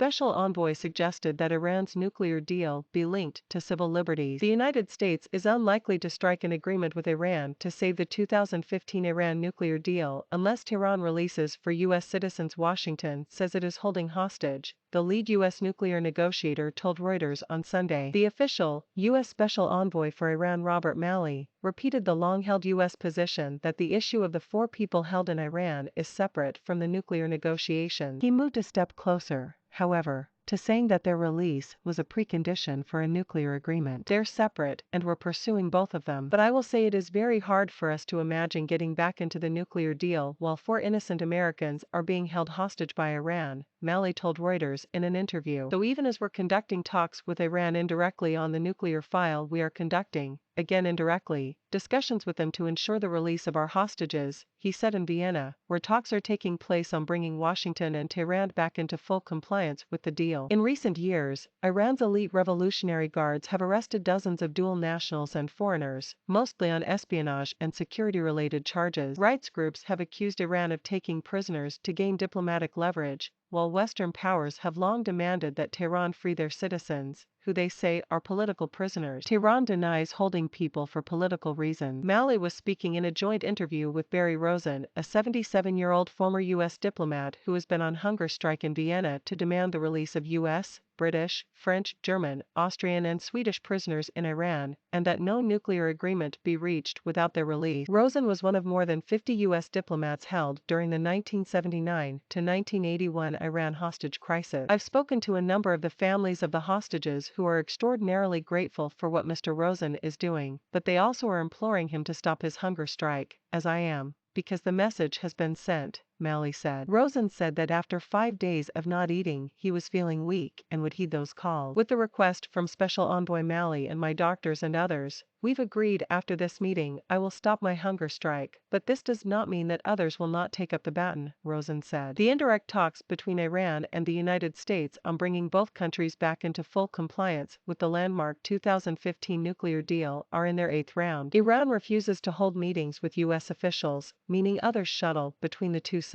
Special envoy suggested that Iran's nuclear deal be linked to civil liberties. The United States is unlikely to strike an agreement with Iran to save the 2015 Iran nuclear deal unless Tehran releases for U.S. citizens. Washington says it is holding hostage, the lead U.S. nuclear negotiator told Reuters on Sunday. The official, U.S. Special Envoy for Iran Robert Malley, repeated the long-held U.S. position that the issue of the 4 people held in Iran is separate from the nuclear negotiations. He moved a step closer, however, to saying that their release was a precondition for a nuclear agreement. They're separate, and we're pursuing both of them. But I will say it is very hard for us to imagine getting back into the nuclear deal while 4 innocent Americans are being held hostage by Iran, Malley told Reuters in an interview. So even as we're conducting talks with Iran indirectly on the nuclear file, we are conducting, again indirectly, discussions with them to ensure the release of our hostages, he said in Vienna, where talks are taking place on bringing Washington and Tehran back into full compliance with the deal. In recent years, Iran's elite Revolutionary Guards have arrested dozens of dual nationals and foreigners, mostly on espionage and security-related charges. Rights groups have accused Iran of taking prisoners to gain diplomatic leverage, while Western powers have long demanded that Tehran free their citizens, who they say are political prisoners. Tehran denies holding people for political reasons. Malley was speaking in a joint interview with Mr Rosen, a 77-year-old former U.S. diplomat who has been on hunger strike in Vienna to demand the release of U.S., British, French, German, Austrian and Swedish prisoners in Iran, and that no nuclear agreement be reached without their release. Rosen was one of more than 50 U.S. diplomats held during the 1979 to 1981 Iran hostage crisis. I've spoken to a number of the families of the hostages who are extraordinarily grateful for what Mr. Rosen is doing, but they also are imploring him to stop his hunger strike, as I am, because the message has been sent, Malley said. Rosen said that after 5 days of not eating, he was feeling weak and would heed those calls. With the request from Special Envoy Malley and my doctors and others, we've agreed after this meeting I will stop my hunger strike, but this does not mean that others will not take up the baton, Rosen said. The indirect talks between Iran and the United States on bringing both countries back into full compliance with the landmark 2015 nuclear deal are in their 8th round. Iran refuses to hold meetings with U.S. officials, meaning others shuttle between the two sides.